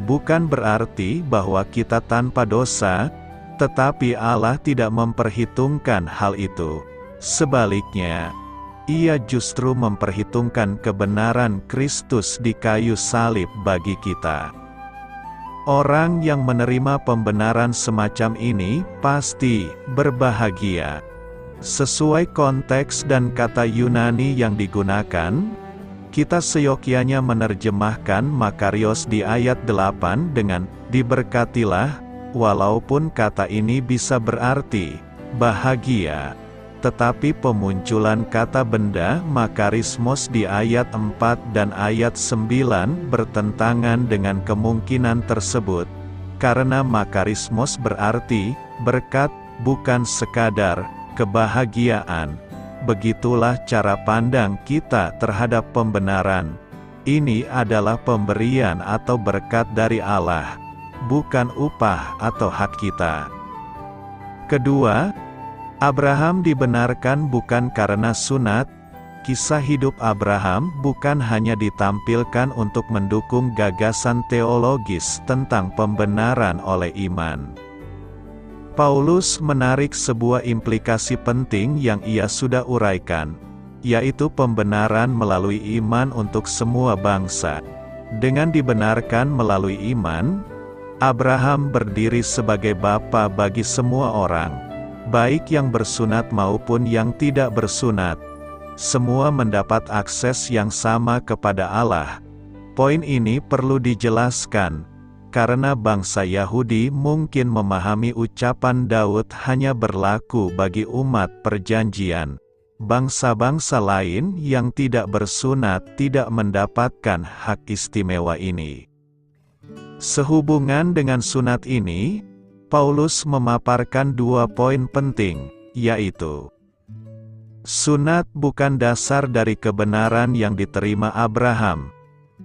Bukan berarti bahwa kita tanpa dosa, tetapi Allah tidak memperhitungkan hal itu. Sebaliknya, Ia justru memperhitungkan kebenaran Kristus di kayu salib bagi kita. Orang yang menerima pembenaran semacam ini pasti berbahagia. Sesuai konteks dan kata Yunani yang digunakan, kita seyogyanya menerjemahkan Makarios di ayat 8 dengan diberkatilah, walaupun kata ini bisa berarti bahagia. Tetapi pemunculan kata benda makarismos di ayat 4 dan ayat 9 bertentangan dengan kemungkinan tersebut. Karena makarismos berarti berkat, bukan sekadar kebahagiaan. Begitulah cara pandang kita terhadap pembenaran. Ini adalah pemberian atau berkat dari Allah. bukan upah atau hak kita. Kedua, Abraham dibenarkan bukan karena sunat. Kisah hidup Abraham bukan hanya ditampilkan untuk mendukung gagasan teologis tentang pembenaran oleh iman. Paulus menarik sebuah implikasi penting yang ia sudah uraikan, yaitu pembenaran melalui iman untuk semua bangsa. Dengan dibenarkan melalui iman, Abraham berdiri sebagai bapa bagi semua orang, baik yang bersunat maupun yang tidak bersunat. Semua mendapat akses yang sama kepada Allah. Poin ini perlu dijelaskan, karena bangsa Yahudi mungkin memahami ucapan Daud hanya berlaku bagi umat perjanjian. Bangsa-bangsa lain yang tidak bersunat tidak mendapatkan hak istimewa ini. Sehubungan dengan sunat ini, Paulus memaparkan 2 poin penting, yaitu sunat bukan dasar dari kebenaran yang diterima Abraham.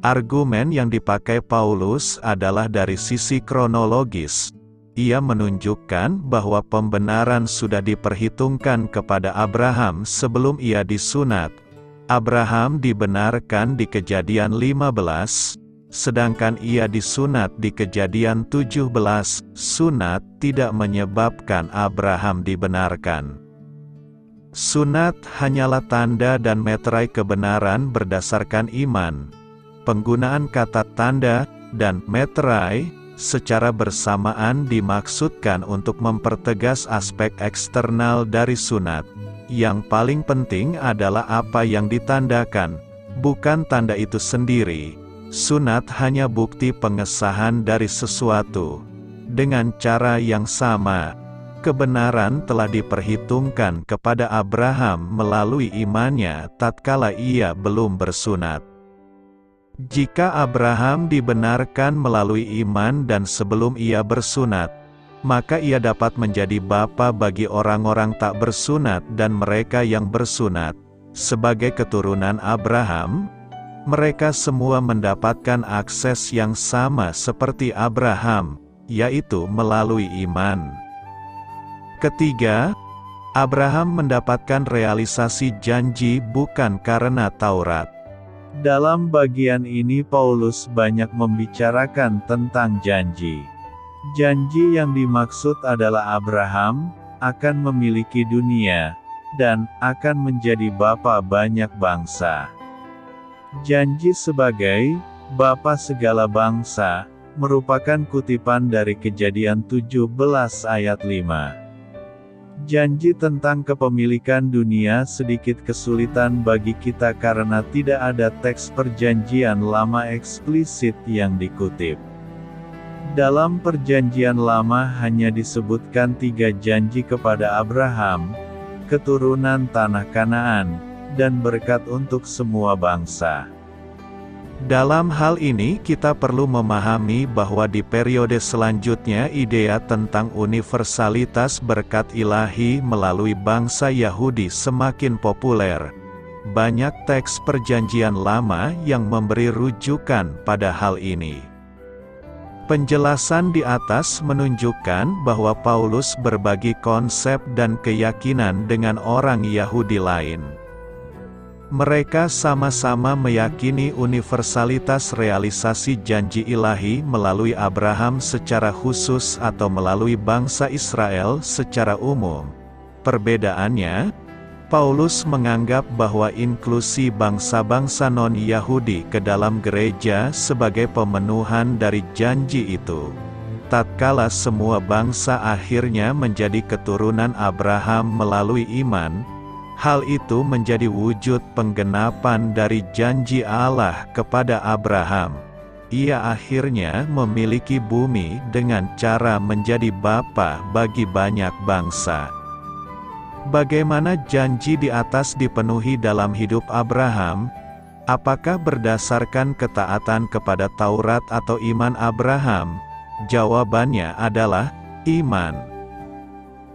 Argumen yang dipakai Paulus adalah dari sisi kronologis. Ia menunjukkan bahwa pembenaran sudah diperhitungkan kepada Abraham sebelum ia disunat. Abraham dibenarkan di Kejadian 15, sedangkan ia disunat di Kejadian 17. Sunat tidak menyebabkan Abraham dibenarkan. Sunat hanyalah tanda dan meterai kebenaran berdasarkan iman. Penggunaan kata tanda dan meterai secara bersamaan dimaksudkan untuk mempertegas aspek eksternal dari sunat. Yang paling penting adalah apa yang ditandakan, bukan tanda itu sendiri. Sunat hanya bukti pengesahan dari sesuatu. Dengan cara yang sama, kebenaran telah diperhitungkan kepada Abraham melalui imannya tatkala ia belum bersunat. Jika Abraham dibenarkan melalui iman dan sebelum ia bersunat, maka ia dapat menjadi bapa bagi orang-orang tak bersunat dan mereka yang bersunat. Sebagai keturunan Abraham, mereka semua mendapatkan akses yang sama seperti Abraham, yaitu melalui iman. Ketiga, Abraham mendapatkan realisasi janji bukan karena Taurat. Dalam bagian ini Paulus banyak membicarakan tentang janji. Janji yang dimaksud adalah Abraham akan memiliki dunia dan akan menjadi bapa banyak bangsa. Janji sebagai bapa segala bangsa merupakan kutipan dari Kejadian 17 ayat 5. Janji tentang kepemilikan dunia sedikit kesulitan bagi kita karena tidak ada teks perjanjian lama eksplisit yang dikutip. Dalam perjanjian lama hanya disebutkan 3 janji kepada Abraham, keturunan tanah Kanaan, dan berkat untuk semua bangsa. Dalam hal ini kita perlu memahami bahwa di periode selanjutnya idea tentang universalitas berkat ilahi melalui bangsa Yahudi semakin populer. Banyak teks perjanjian lama yang memberi rujukan pada hal ini. Penjelasan di atas menunjukkan bahwa Paulus berbagi konsep dan keyakinan dengan orang Yahudi lain. Mereka sama-sama meyakini universalitas realisasi janji ilahi melalui Abraham secara khusus atau melalui bangsa Israel secara umum. Perbedaannya, Paulus menganggap bahwa inklusi bangsa-bangsa non-Yahudi ke dalam gereja sebagai pemenuhan dari janji itu. Tatkala semua bangsa akhirnya menjadi keturunan Abraham melalui iman, hal itu menjadi wujud penggenapan dari janji Allah kepada Abraham. Ia akhirnya memiliki bumi dengan cara menjadi bapa bagi banyak bangsa. Bagaimana janji di atas dipenuhi dalam hidup Abraham? Apakah berdasarkan ketaatan kepada Taurat atau iman Abraham? Jawabannya adalah iman.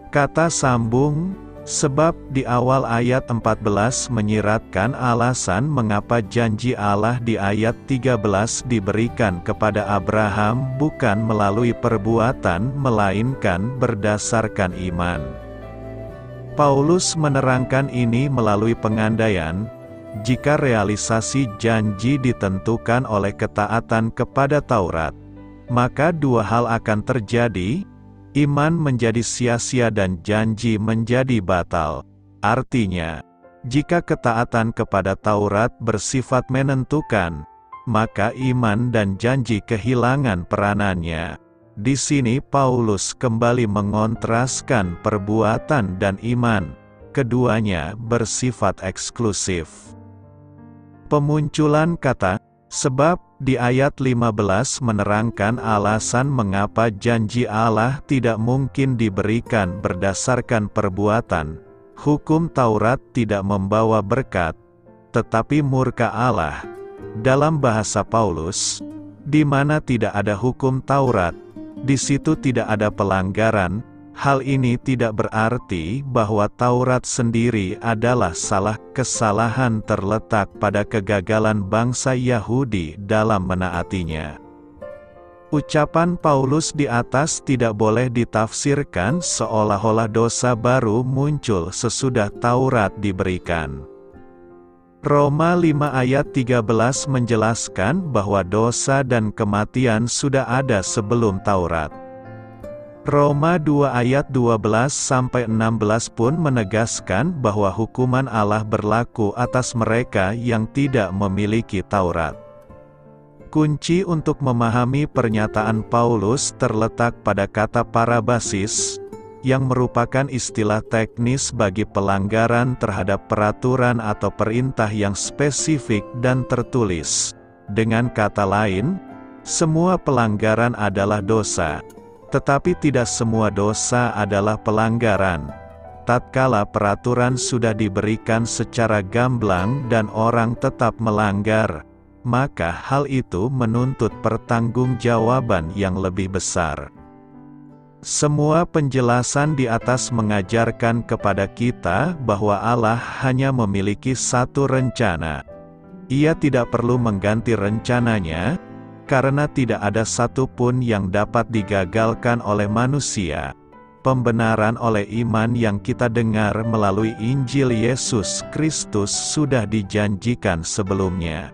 Kata sambung, Sebab di awal ayat 14 menyiratkan alasan mengapa janji Allah di ayat 13 diberikan kepada Abraham bukan melalui perbuatan melainkan berdasarkan iman. Paulus menerangkan ini melalui pengandaian, jika realisasi janji ditentukan oleh ketaatan kepada Taurat, maka dua hal akan terjadi. Iman menjadi sia-sia dan janji menjadi batal. Artinya, jika ketaatan kepada Taurat bersifat menentukan, maka iman dan janji kehilangan peranannya. Di sini Paulus kembali mengontraskan perbuatan dan iman. Keduanya bersifat eksklusif. Pemunculan kata "sebab" di ayat 15 menerangkan alasan mengapa janji Allah tidak mungkin diberikan berdasarkan perbuatan. Hukum Taurat tidak membawa berkat, tetapi murka Allah. Dalam bahasa Paulus, di mana tidak ada hukum Taurat, di situ tidak ada pelanggaran. Hal ini tidak berarti bahwa Taurat sendiri adalah salah. Kesalahan terletak pada kegagalan bangsa Yahudi dalam menaatinya. Ucapan Paulus di atas tidak boleh ditafsirkan seolah-olah dosa baru muncul sesudah Taurat diberikan. Roma 5 ayat 13 menjelaskan bahwa dosa dan kematian sudah ada sebelum Taurat. Roma 2 ayat 12-16 pun menegaskan bahwa hukuman Allah berlaku atas mereka yang tidak memiliki Taurat. Kunci untuk memahami pernyataan Paulus terletak pada kata parabasis, yang merupakan istilah teknis bagi pelanggaran terhadap peraturan atau perintah yang spesifik dan tertulis. Dengan kata lain, semua pelanggaran adalah dosa. Tetapi tidak semua dosa adalah pelanggaran. Tatkala peraturan sudah diberikan secara gamblang dan orang tetap melanggar, maka hal itu menuntut pertanggungjawaban yang lebih besar. Semua penjelasan di atas mengajarkan kepada kita bahwa Allah hanya memiliki satu rencana. Ia tidak perlu mengganti rencananya, karena tidak ada satupun yang dapat digagalkan oleh manusia. Pembenaran oleh iman yang kita dengar melalui Injil Yesus Kristus sudah dijanjikan sebelumnya.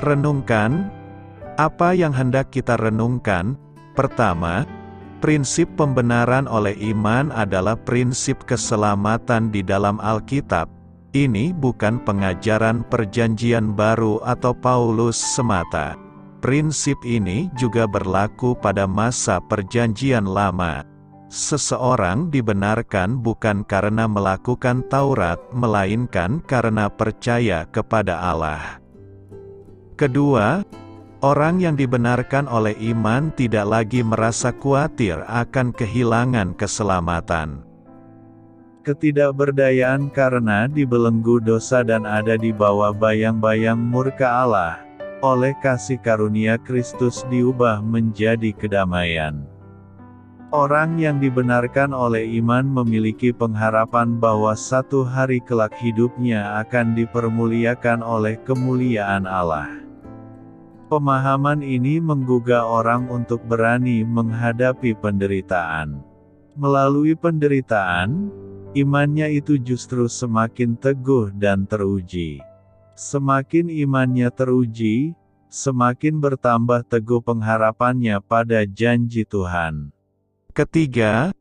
Renungkan. Apa yang hendak kita renungkan? Pertama, prinsip pembenaran oleh iman adalah prinsip keselamatan di dalam Alkitab. Ini bukan pengajaran Perjanjian Baru atau Paulus semata. Prinsip ini juga berlaku pada masa Perjanjian Lama. Seseorang dibenarkan bukan karena melakukan Taurat, melainkan karena percaya kepada Allah. Kedua, orang yang dibenarkan oleh iman tidak lagi merasa khawatir akan kehilangan keselamatan. Ketidakberdayaan karena dibelenggu dosa dan ada di bawah bayang-bayang murka Allah. Oleh kasih karunia Kristus diubah menjadi kedamaian. Orang yang dibenarkan oleh iman memiliki pengharapan bahwa satu hari kelak hidupnya akan dipermuliakan oleh kemuliaan Allah. Pemahaman ini menggugah orang untuk berani menghadapi penderitaan. Melalui penderitaan, imannya itu justru semakin teguh dan teruji. Semakin imannya teruji, semakin bertambah teguh pengharapannya pada janji Tuhan. Ketiga,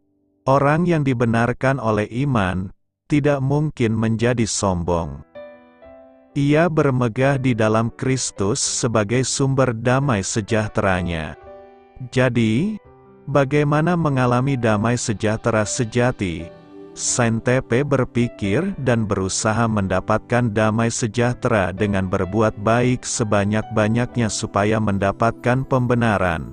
orang yang dibenarkan oleh iman tidak mungkin menjadi sombong. Ia bermegah di dalam Kristus sebagai sumber damai sejahteranya. Jadi, bagaimana mengalami damai sejahtera sejati? Saint-Tepe berpikir dan berusaha mendapatkan damai sejahtera dengan berbuat baik sebanyak-banyaknya supaya mendapatkan pembenaran.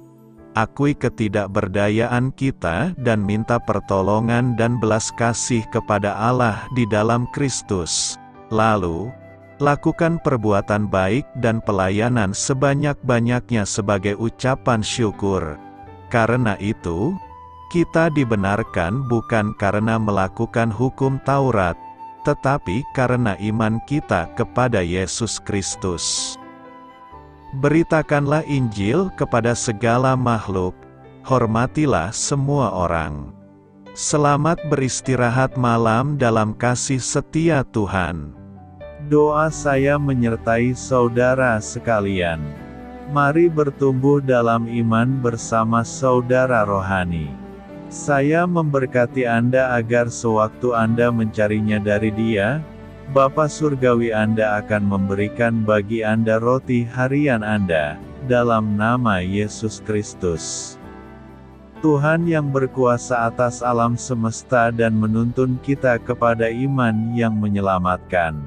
Akui ketidakberdayaan kita dan minta pertolongan dan belas kasih kepada Allah di dalam Kristus. Lalu, lakukan perbuatan baik dan pelayanan sebanyak-banyaknya sebagai ucapan syukur. Karena itu, Kita dibenarkan bukan karena melakukan hukum Taurat, tetapi karena iman kita kepada Yesus Kristus. Beritakanlah Injil kepada segala makhluk, hormatilah semua orang. Selamat beristirahat malam dalam kasih setia Tuhan. Doa saya menyertai saudara sekalian. Mari bertumbuh dalam iman bersama saudara rohani. Saya memberkati Anda agar sewaktu Anda mencarinya dari Dia, Bapa Surgawi Anda akan memberikan bagi Anda roti harian Anda, dalam nama Yesus Kristus. Tuhan yang berkuasa atas alam semesta dan menuntun kita kepada iman yang menyelamatkan.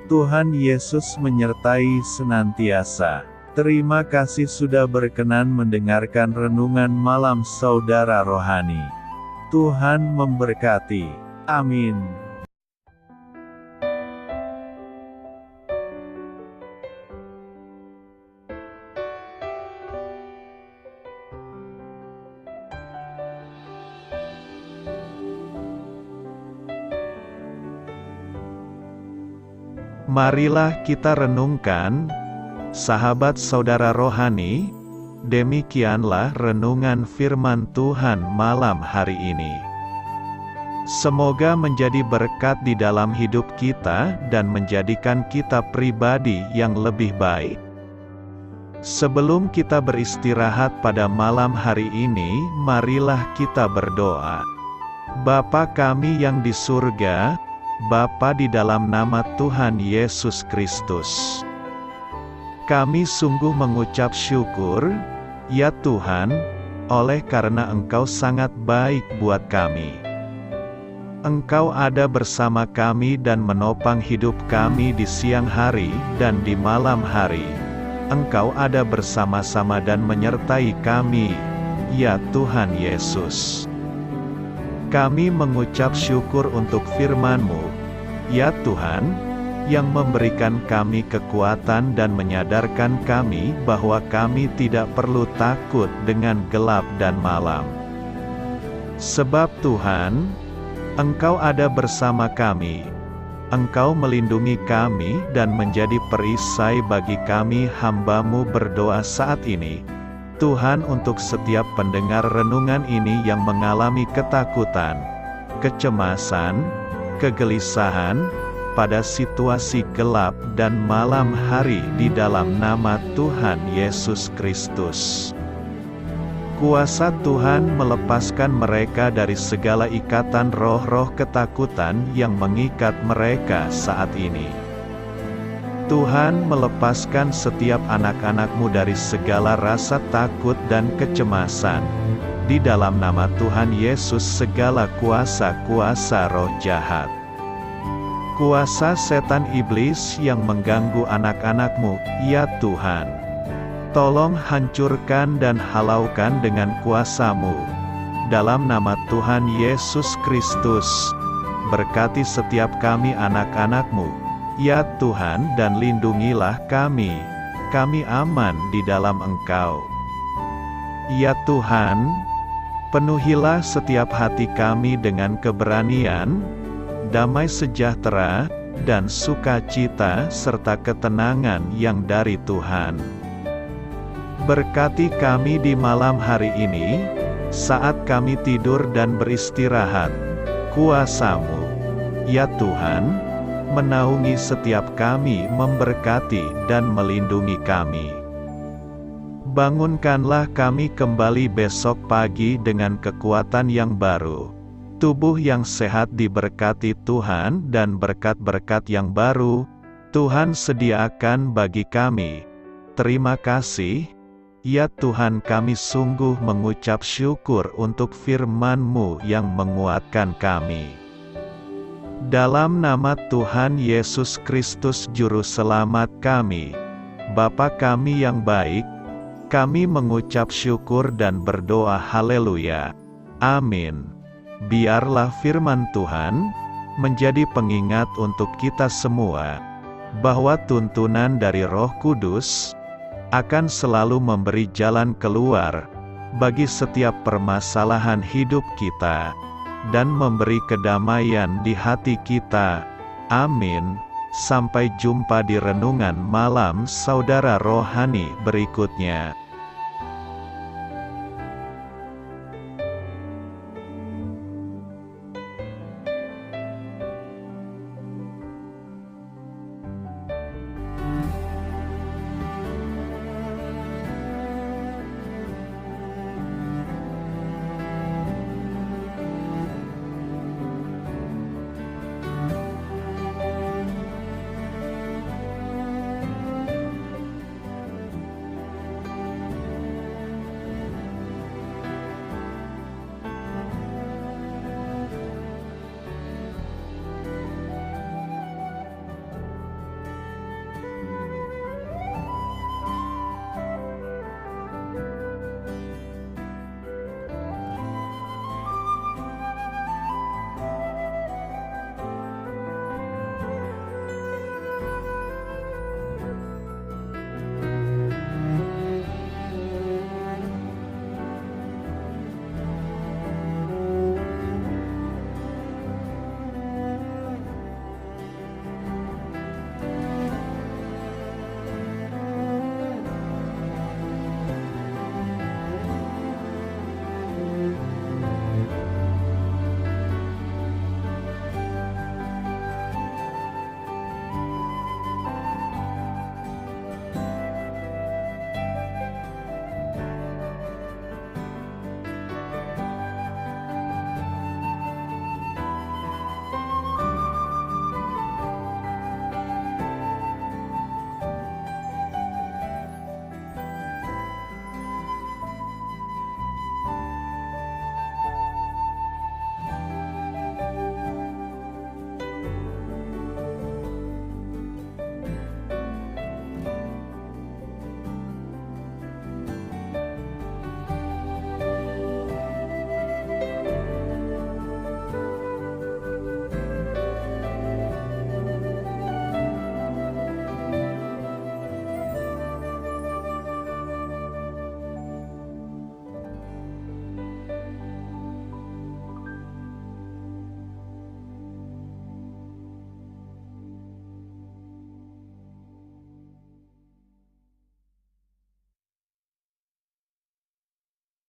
Tuhan Yesus menyertai senantiasa. Terima kasih sudah berkenan mendengarkan renungan malam saudara rohani. Tuhan memberkati. Amin. Marilah kita renungkan, sahabat saudara rohani, demikianlah renungan firman Tuhan malam hari ini. Semoga menjadi berkat di dalam hidup kita dan menjadikan kita pribadi yang lebih baik. Sebelum kita beristirahat pada malam hari ini, marilah kita berdoa. Bapa kami yang di surga, Bapa di dalam nama Tuhan Yesus Kristus, kami sungguh mengucap syukur, ya Tuhan, oleh karena Engkau sangat baik buat kami. Engkau ada bersama kami dan menopang hidup kami di siang hari dan di malam hari. Engkau ada bersama-sama dan menyertai kami, ya Tuhan Yesus. Kami mengucap syukur untuk firman-Mu, ya Tuhan, yang memberikan kami kekuatan dan menyadarkan kami bahwa kami tidak perlu takut dengan gelap dan malam. Sebab Tuhan, Engkau ada bersama kami. Engkau melindungi kami dan menjadi perisai bagi kami hamba-Mu berdoa saat ini. Tuhan, untuk setiap pendengar renungan ini yang mengalami ketakutan, kecemasan, kegelisahan, pada situasi gelap dan malam hari di dalam nama Tuhan Yesus Kristus. Kuasa Tuhan melepaskan mereka dari segala ikatan roh-roh ketakutan yang mengikat mereka saat ini. Tuhan melepaskan setiap anak-anak-Mu dari segala rasa takut dan kecemasan. Di dalam nama Tuhan Yesus segala kuasa-kuasa roh jahat, kuasa setan iblis yang mengganggu anak-anak-Mu, ya Tuhan, tolong hancurkan dan halaukan dengan kuasa-Mu. Dalam nama Tuhan Yesus Kristus, berkati setiap kami anak-anak-Mu, ya Tuhan, dan lindungilah kami aman di dalam Engkau. Ya Tuhan, penuhilah setiap hati kami dengan keberanian, damai sejahtera, dan sukacita serta ketenangan yang dari Tuhan. Berkati kami di malam hari ini, saat kami tidur dan beristirahat. Kuasa-Mu, ya Tuhan, menaungi setiap kami, memberkati dan melindungi kami. Bangunkanlah kami kembali besok pagi dengan kekuatan yang baru. Tubuh yang sehat diberkati Tuhan dan berkat-berkat yang baru Tuhan sediakan bagi kami. Terima kasih, ya Tuhan, kami sungguh mengucap syukur untuk firman-Mu yang menguatkan kami. Dalam nama Tuhan Yesus Kristus Juru Selamat kami, Bapa kami yang baik, kami mengucap syukur dan berdoa haleluya. Amin. Biarlah firman Tuhan menjadi pengingat untuk kita semua, bahwa tuntunan dari Roh Kudus akan selalu memberi jalan keluar bagi setiap permasalahan hidup kita, dan memberi kedamaian di hati kita. Amin. Sampai jumpa di renungan malam saudara rohani berikutnya.